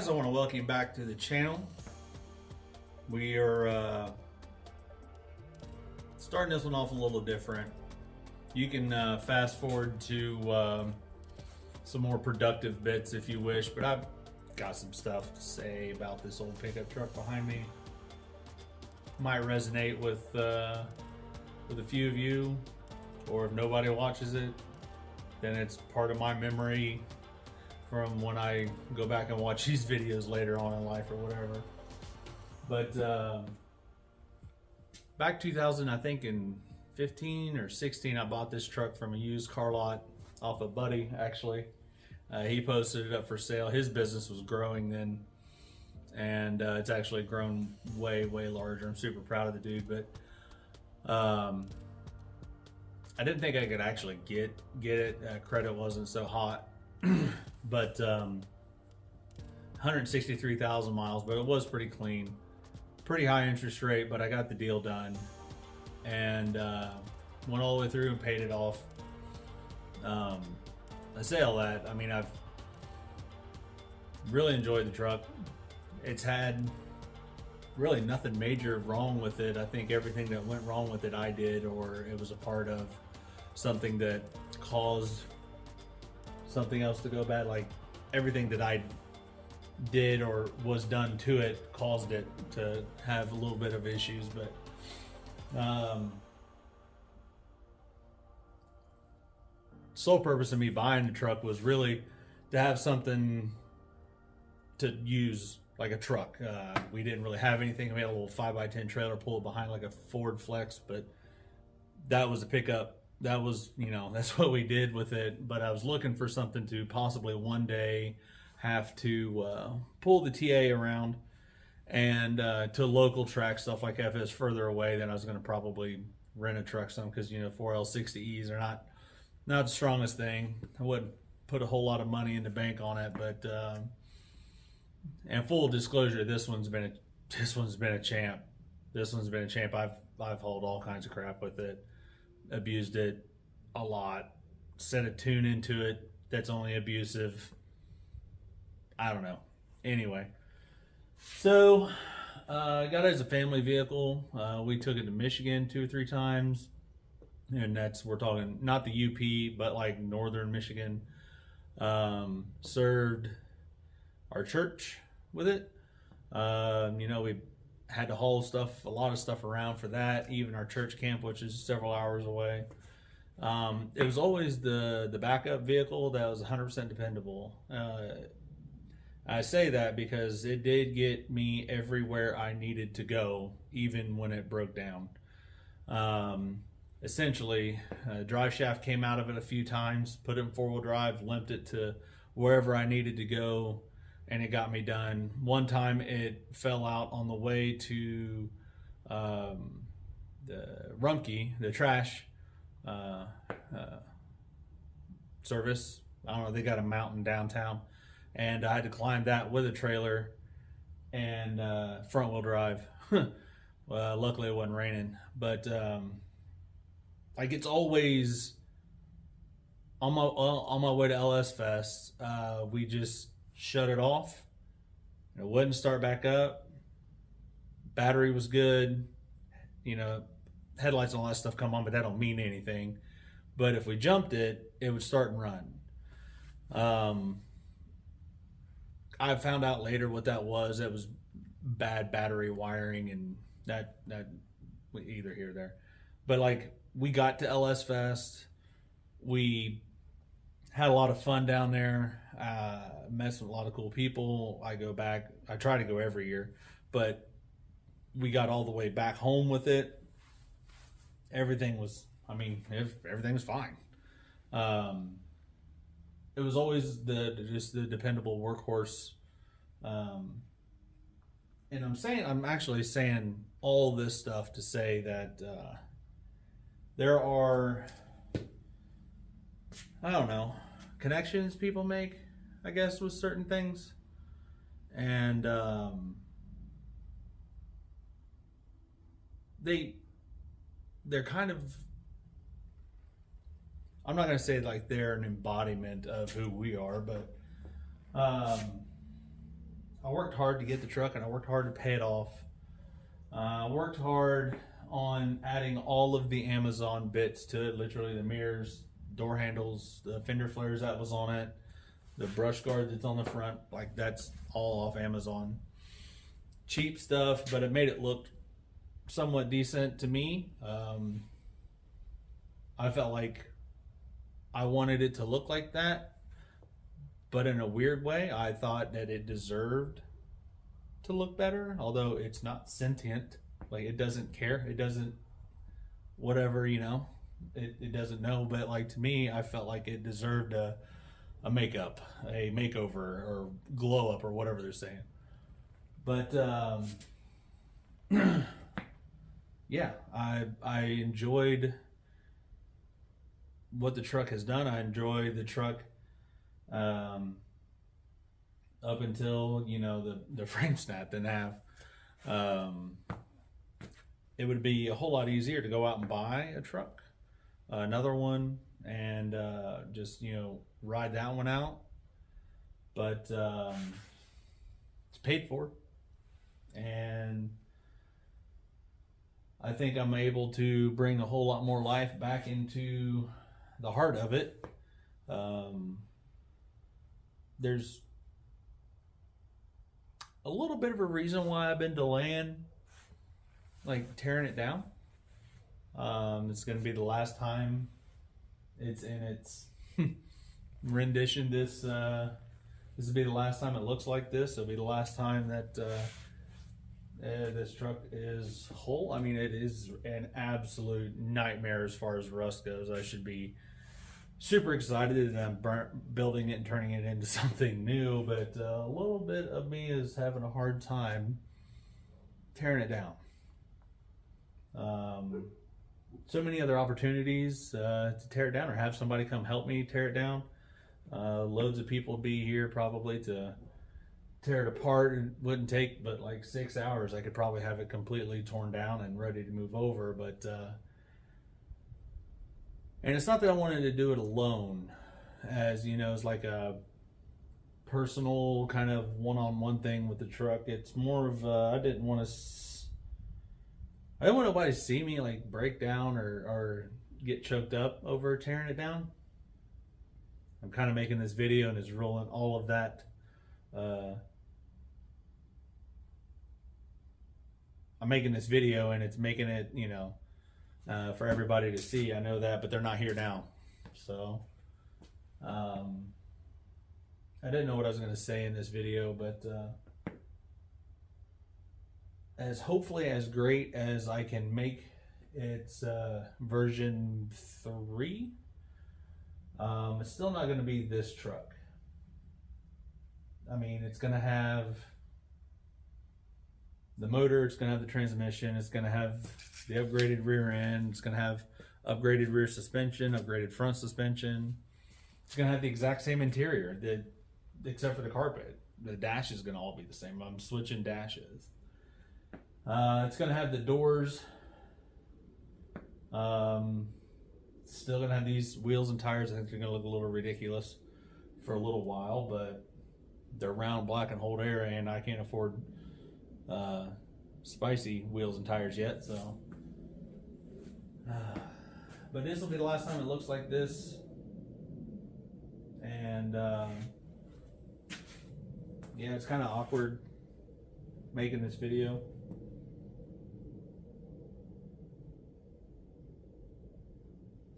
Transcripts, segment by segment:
guys, I want to welcome you back to the channel. We are starting this one off a little different. You can fast forward to some more productive bits if you wish, but I've got some stuff to say about this old pickup truck behind me. Might resonate with a few of you, or if nobody watches it, then it's part of my memory from when I go back and watch these videos later on in life or whatever. But back 2000, I think in 15 or 16, I bought this truck from a used car lot off a buddy, actually. He posted it up for sale. His business was growing then, and it's actually grown way larger. I'm super proud of the dude, but I didn't think I could actually get it. Credit wasn't so hot. But 163,000 miles, but it was pretty clean, pretty high interest rate, but I got the deal done and went all the way through and paid it off. I say all that, I mean, I've really enjoyed the truck. It's had really nothing major wrong with it. I think everything that went wrong with it I did, or it was a part of something that caused something else to go bad. Like everything that I did or was done to it caused it to have a little bit of issues. But sole purpose of me buying the truck was really to have something to use like a truck. We didn't really have anything. We had a little 5x10 trailer pull behind like a Ford Flex, but that was a pickup. That was, you know, that's what we did with it. But I was looking for something to possibly one day have to pull the TA around and to local track stuff like that. If it's further away, then I was going to probably rent a truck some, because, you know, 4L60Es are not the strongest thing. I wouldn't put a whole lot of money in the bank on it, but and full disclosure, this one's been a champ. This one's been a champ. I've hauled all kinds of crap with it. Abused it a lot, set a tune into it that's only abusive. I don't know. Anyway, so got it as a family vehicle. We took it to Michigan 2 or 3 times, and we're talking not the UP, but like northern Michigan. Served our church with it. You know, we had to haul a lot of stuff around for that, even our church camp, which is several hours away. It was always the backup vehicle that was 100% dependable. I say that because it did get me everywhere I needed to go, even when it broke down. Essentially, drive shaft came out of it a few times, put it in 4-wheel drive, limped it to wherever I needed to go, and it got me done. One time it fell out on the way to the Rumpke, the trash service. I don't know, they got a mountain downtown, and I had to climb that with a trailer and front wheel drive. Well, luckily it wasn't raining, but like it's always on my way to LS Fest. We just shut it off. It wouldn't start back up. Battery was good. You know, headlights and all that stuff come on, but that don't mean anything. But if we jumped it, it would start and run. I found out later what that was. It was bad battery wiring, and that either here or there. But like, we got to LS Fest. We had a lot of fun down there. Met with a lot of cool people. I go back. I try to go every year, but we got all the way back home with it. Everything was, I mean, everything was fine. It was always just the dependable workhorse. And I'm actually saying all this stuff to say that there are, I don't know, connections people make, I guess, with certain things. And they're kind of, I'm not going to say like they're an embodiment of who we are, but I worked hard to get the truck, and I worked hard to pay it off. I worked hard on adding all of the Amazon bits to it, literally the mirrors, door handles, the fender flares that was on it, the brush guard that's on the front, like that's all off Amazon. Cheap stuff, but it made it look somewhat decent to me. I felt like I wanted it to look like that, but in a weird way, I thought that it deserved to look better, although it's not sentient. Like, it doesn't care. It doesn't, whatever, you know, it doesn't know. But like, to me, I felt like it deserved a makeup, a makeover, or glow up, or whatever they're saying. But yeah, I enjoyed what the truck has done. I enjoyed the truck up until, you know, the frame snapped in half. It would be a whole lot easier to go out and buy a truck, another one, and just, you know, ride that one out. But it's paid for, and I think I'm able to bring a whole lot more life back into the heart of it. There's a little bit of a reason why I've been delaying, like, tearing it down. It's going to be the last time it's in its rendition. This will be the last time it looks like this. It'll be the last time that this truck is whole. I mean, it is an absolute nightmare as far as rust goes. I should be super excited that I'm building it and turning it into something new, but a little bit of me is having a hard time tearing it down. So many other opportunities to tear it down, or have somebody come help me tear it down. Loads of people be here probably to tear it apart. It wouldn't take but like 6 hours. I could probably have it completely torn down and ready to move over. But and it's not that I wanted to do it alone, as you know, it's like a personal kind of one-on-one thing with the truck. It's more of I didn't want nobody to see me like break down or get choked up over tearing it down. I'm kind of making this video and it's rolling all of that. I'm making this video and it's making it, you know, for everybody to see. I know that, but they're not here now. So I didn't know what I was going to say in this video, but as hopefully as great as I can make its version 3, it's still not going to be this truck. I mean, it's going to have the motor, it's going to have the transmission, it's going to have the upgraded rear end, it's going to have upgraded rear suspension, upgraded front suspension. It's going to have the exact same interior, except for the carpet. The dash is going to all be the same. I'm switching dashes. It's going to have the doors. Still going to have these wheels and tires. I think they're going to look a little ridiculous for a little while, but they're round, black, and hold air, and I can't afford spicy wheels and tires yet. So, but this will be the last time it looks like this. And yeah, it's kind of awkward making this video.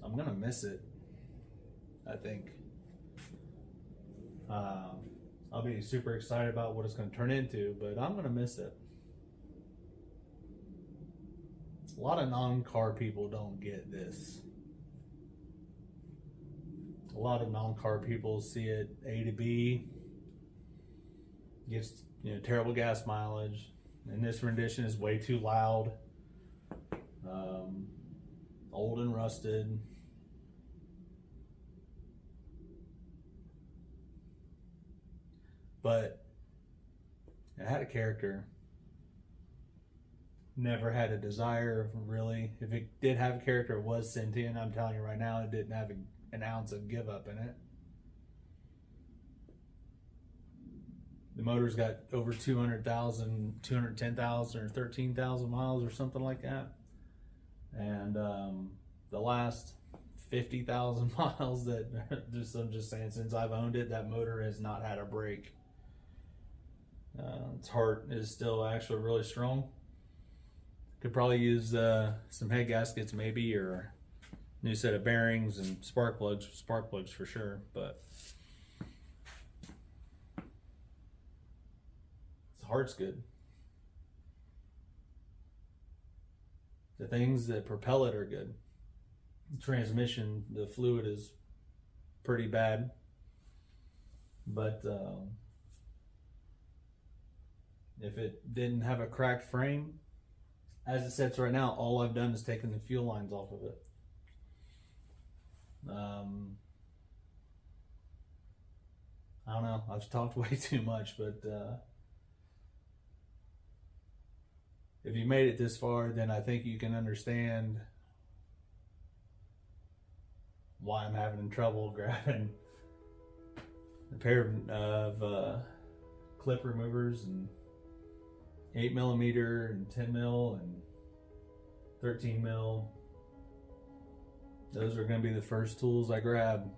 I'm gonna miss it, I think. I'll be super excited about what it's gonna turn into, but I'm gonna miss it. A lot of non-car people don't get this. A lot of non-car people see it A to B, gets, you know, terrible gas mileage, and this rendition is way too loud, old and rusted. But it had a character. Never had a desire, really. If it did have a character, it was sentient. I'm telling you right now, it didn't have an ounce of give up in it. The motor's got over 200,000, 210,000, or 13,000 miles or something like that. And the last 50,000 miles that I'm just saying, since I've owned it, that motor has not had a break. Its heart is still actually really strong. Could probably use some head gaskets maybe, or a new set of bearings and spark plugs for sure, but its heart's good. The things that propel it are good. Transmission, the fluid is pretty bad, but if it didn't have a cracked frame, as it sits right now, all I've done is taken the fuel lines off of it. I don't know, I've talked way too much, but if you made it this far, then I think you can understand why I'm having trouble grabbing a pair of clip removers and 8mm and 10mm and 13mm. Those are going to be the first tools I grab.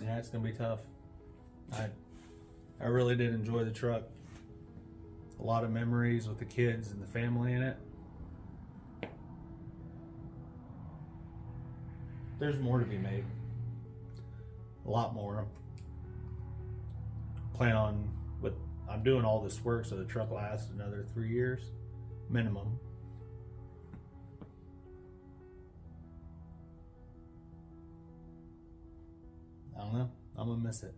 Yeah, it's going to be tough. I really did enjoy the truck. A lot of memories with the kids and the family in it. There's more to be made. A lot more. Plan on, but I'm doing all this work so the truck lasts another 3 years minimum. I don't know. I'm gonna miss it.